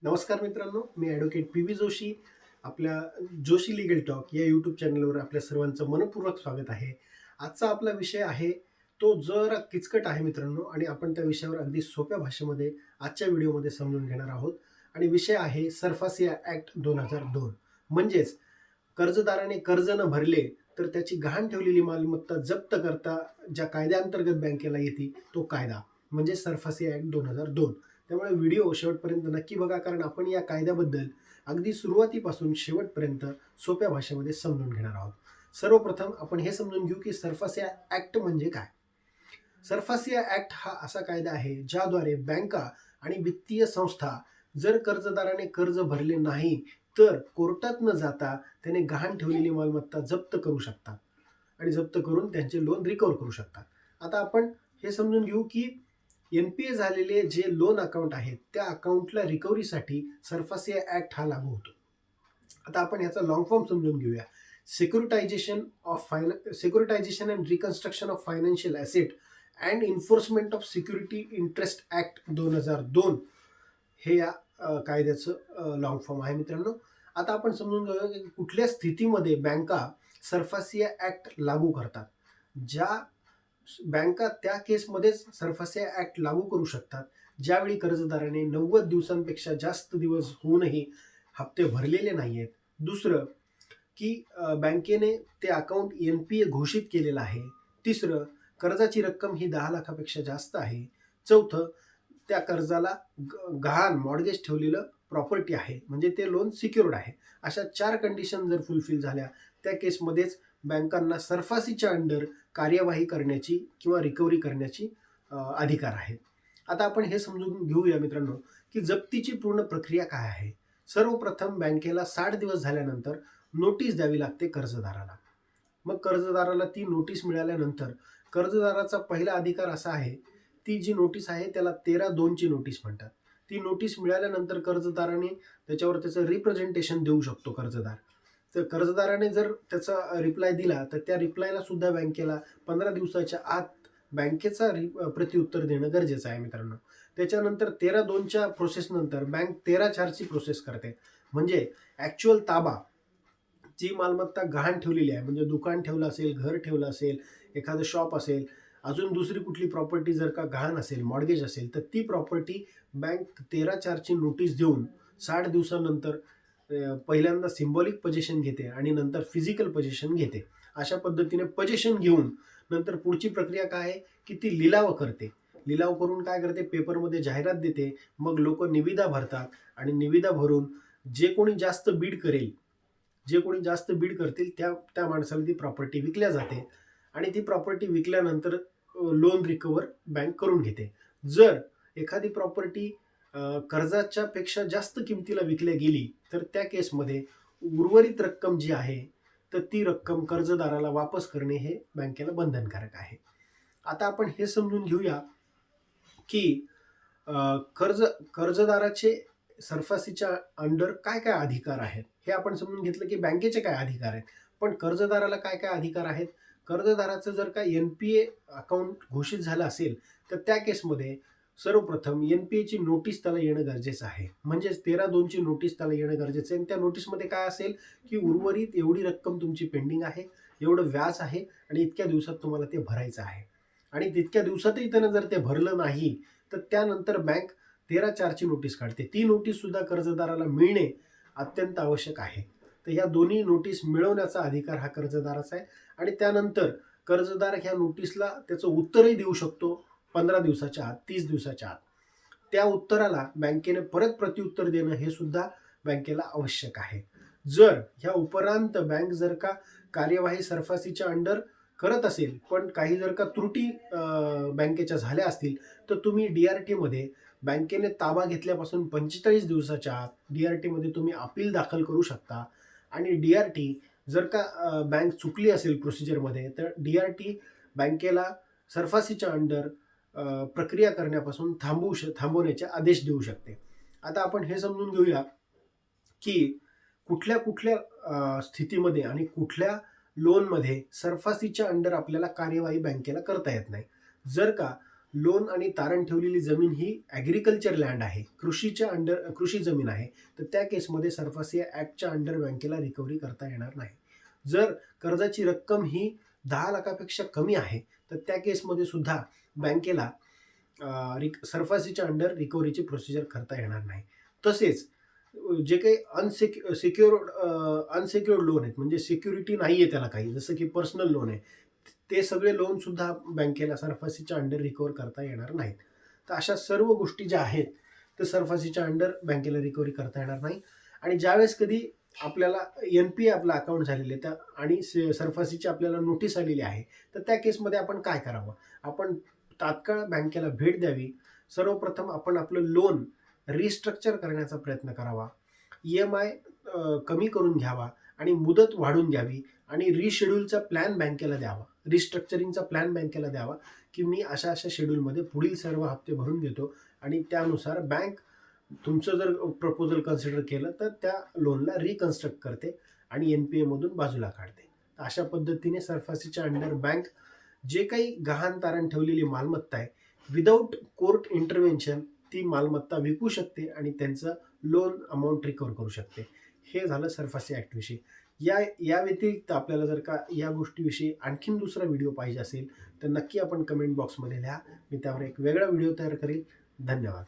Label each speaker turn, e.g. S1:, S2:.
S1: नमस्कार मित्रांनो, मी advocate P V Joshi. आपल्या जोशी लीगल टॉक या यूट्यूब चॅनलवर आपल्या सर्वांचं मनपूर्वक स्वागत आहे. आजचा आपला विषय आहे तो जरा किचकट आहे मित्रांनो, आणि आपण त्या विषयावर अगदी सोप्या भाषेमध्ये आजच्या व्हिडिओमध्ये समजून घेणार आहोत. आणि विषय आहे सरफासिया ॲक्ट 2002. म्हणजेच कर्जदाराने कर्ज न भरले तर त्याची गहाण ठेवलेली मालमत्ता जप्त करता ज्या कायद्याअंतर्गत बँकेला येते तो कायदा म्हणजे सरफासिया ॲक्ट 2002. त्यामुळे व्हिडिओ शेवटपर्यंत नक्की बघा, कारण आपण या कायद्याबद्दल अगदी सुरुवातीपासून शेवटपर्यंत सोप्या भाषेमध्ये समजून घेणार आहोत. सर्वप्रथम आपण हे समजून घेऊ की सरफासिया ॲक्ट म्हणजे काय. सरफासिया ॲक्ट हा असा कायदा आहे ज्याद्वारे बँका आणि वित्तीय संस्था जर कर्जदाराने कर्ज भरले नाही तर कोर्टात न जाता त्याने गहाण ठेवलेली मालमत्ता जप्त करू शकतात आणि जप्त करून त्यांचे लोन रिकव्हर करू शकतात. आता आपण हे समजून घेऊ की NPA झालेले जे लोन अकाउंट आहेत त्या अकाउंटला रिकव्हरीसाठी सरफासिया ॲक्ट हा लागू होतो. आता आपण याचा लॉंग फॉर्म समजून घेऊया. Securitisation and reconstruction of financial asset and enforcement of security interest act 2002 हे या कायद्याचं लॉंग फॉर्म आहे मित्रांनो. आता आपण समजून घेऊया की कुठल्या स्थितीमध्ये बँका सरफासिया ॲक्ट लागू करतात. ज्या बँका त्या केसमध्येच सरफासिया ॲक्ट लागू करू शकतात ज्यावेळी कर्जदाराने 90 दिवसांपेक्षा जास्त दिवस होऊनही हप्ते भरलेले नाही आहेत. दुसरं की बँकेने ते अकाउंट NPA घोषित केलेलं आहे. तिसरं, कर्जाची रक्कम ही 10 लाखापेक्षा जास्त आहे. चौथं, त्या कर्जाला गहाण मॉर्गेज ठेवलेलं प्रॉपर्टी आहे, म्हणजे ते लोन सिक्युर्ड आहे. अशा 4 कंडिशन जर फुलफिल झाल्या त्या केसमध्येच बँकांना सरफासीच्या अंडर कार्यवाही करण्याची किंवा रिकव्हरी करण्याची अधिकार आहेत. आता आपण हे समजून घेऊया मित्रांनो की जप्तीची पूर्ण प्रक्रिया काय आहे. सर्वप्रथम बँकेला 60 दिवस झाल्यानंतर नोटीस द्यावी लागते कर्जदाराला. मग कर्जदाराला ती नोटीस मिळाल्यानंतर कर्जदाराचा पहिला अधिकार असा आहे, ती जी नोटीस आहे त्याला 13(2) नोटीस म्हणतात. ती नोटीस मिळाल्यानंतर कर्जदाराने त्याच्यावर त्याचं रिप्रेझेंटेशन देऊ शकतो कर्जदार. तर कर्जदाराने जर त्याचा रिप्लाय दिला तर त्या रिप्लायला सुद्धा बँकेला 15 दिवसाच्या आत बँकेचा प्रत्युत्तर देणं गरजेचं आहे मित्रांनो. त्याच्यानंतर 13(2)च्या प्रोसेसनंतर बँक 13(4)ची प्रोसेस करते. म्हणजे ॲक्च्युअल ताबा, जी मालमत्ता गहाण ठेवलेली आहे, म्हणजे दुकान ठेवलं असेल, घर ठेवलं असेल, एखादं शॉप असेल, अजून दुसरी कुठली प्रॉपर्टी जर का गहाण असेल, मॉर्गेज असेल, तर ती प्रॉपर्टी बँक 13(4)ची नोटीस देऊन 60 दिवसानंतर पहिल्यांदा सिम्बॉलिक पोझिशन घेते आणि नंतर फिजिकल पोझिशन घेते. अशा पद्धतीने पोझिशन घेऊन नंतर पुढची प्रक्रिया काय आहे की ती लिलाव करते. लिलाव करून काय करते, पेपरमध्ये जाहिरात देते. मग लोक निविदा भरतात आणि निविदा भरून जे कोणी जास्त बीड करतील त्या त्या माणसाला ती प्रॉपर्टी विकल्या जाते आणि ती प्रॉपर्टी विकल्यानंतर लोन रिकव्हर बँक करून घेते. जर एखादी प्रॉपर्टी कर्जाच्या पेक्षा जास्त किमतीला विकल्या गेली तर त्या केसमध्ये उर्वरित रक्कम जी आहे तर ती रक्कम कर्जदाराला वापस करणे हे बँकेला बंधनकारक आहे. आता आपण हे समजून घेऊया की कर्जदाराचे सरफासीच्या अंडर काय काय अधिकार आहेत. हे आपण समजून घेतलं की बँकेचे काय अधिकार आहेत, पण कर्जदाराला काय काय अधिकार आहेत. कर्जदाराचं जर का NPA अकाउंट घोषित झालं असेल तर त्या केसमध्ये सर्वप्रथम NPAची नोटीस त्याला येणं गरजेचं आहे. म्हणजेच 13(2)ची नोटीस त्याला येणं गरजेचं आहे. आणि त्या नोटीसमध्ये काय असेल की उर्वरित एवढी रक्कम तुमची पेंडिंग आहे, एवढं व्याज आहे आणि इतक्या दिवसात तुम्हाला ते भरायचं आहे. आणि तितक्या दिवसातही त्यानं जर ते भरलं नाही तर त्यानंतर बँक 13(4)ची नोटीस काढते. ती नोटीस सुद्धा कर्जदाराला मिळणे अत्यंत आवश्यक आहे. तर ह्या दोन्ही नोटीस मिळवण्याचा अधिकार हा कर्जदाराचा आहे. आणि त्यानंतर कर्जदार ह्या नोटीसला त्याचं उत्तरही देऊ शकतो 15 दिवसाच्या आत, 30 दिवसाच्या आत. त्या उत्तराला बँकेने परत प्रत्युत्तर देणं हे सुद्धा बँकेला आवश्यक आहे. जर ह्या उपरांत बँक जर का कार्यवाही सरफासीच्या अंडर करत असेल पण काही जर का त्रुटी बँकेच्या झाल्या असतील तर तुम्ही DRT मध्ये बँकेने ताबा घेतल्यापासून 45 दिवसाच्या आत DRT मध्ये तुम्ही अपील दाखल करू शकता. आणि DRT जर का बँक चुकली असेल प्रोसिजरमध्ये तर DRT बँकेला सरफासीच्या अंडर प्रक्रिया करण्यापासून थांबवण्याचे आदेश देऊ शकते. आता आपण हे समजून घेऊया की कुठल्या कुठल्या स्थितीमध्ये आणि कुठल्या लोनमध्ये सरफासीच्या अंडर आपल्याला कार्यवाही बँकेला करता येत नाही. जर का लोन आणि तारण ठेवलेली जमीन ही ॲग्रिकल्चर लँड आहे, कृषी जमीन आहे, तर त्या केसमध्ये सरफासी ॲक्टच्या अंडर बँकेला रिकव्हरी करता येणार नाही. जर कर्जाची रक्कम ही 10 लाखापेक्षा कमी आहे, तर त्या केसमध्ये सुद्धा बँकेला सरफासीच्या अंडर रिकव्हरीची प्रोसिजर करता येणार नाही. तसेच जे काही अनसेक्युअर्ड लोन आहेत, म्हणजे सिक्युरिटी नाही आहे त्याला काही, जसं की पर्सनल लोन आहे, ते सगळे लोनसुद्धा बँकेला सरफासीच्या अंडर रिकव्हर करता येणार नाहीत. तर अशा सर्व गोष्टी ज्या आहेत, ते सरफासीच्या अंडर बँकेला रिकव्हरी करता येणार नाही. आणि ज्यावेळेस कधी आपल्याला NPA आपलं अकाउंट झालेलं आहे, आणि सरफासीची आपल्याला नोटीस आलेली आहे, तर त्या केसमध्ये आपण काय करावं? आपण तात्काळ बँकेला भेट द्यावी. सर्वप्रथम आपण आपलं लोन रिस्ट्रक्चर करण्याचा प्रयत्न करावा. EMI कमी करून घ्यावा आणि मुदत वाढवून घ्यावी आणि रिशेड्यूलचा प्लॅन बँकेला द्यावा. रिस्ट्रक्चरिंगचा प्लॅन बँकेला द्यावा, की मी अशा शेड्यूलमध्ये पुढील सर्व हप्ते भरून देतो आणि त्यानुसार बँक तुमचं जर प्रपोजल कन्सिडर केलं तर त्या लोनला रिकन्स्ट्रक्ट करते आणि NPA मधून बाजूला काढते. अशा पद्धतीने सरफासीच्या अंडर बँक जे काही गहाण तारण ठेवलेली मालमत्ता आहे, विदाऊट कोर्ट इंटरव्हेन्शन ती मालमत्ता विकू शकते आणि त्यांचं लोन अमाऊंट रिकव्हर करू शकते. हे झालं सरफासी ॲक्टविषयी. या व्यतिरिक्त आपल्याला जर का या गोष्टीविषयी आणखीन दुसरा व्हिडिओ पाहिजे असेल, तर नक्की आपण कमेंट बॉक्समध्ये लिहा. मी त्यावर एक वेगळा व्हिडिओ तयार करेल. धन्यवाद.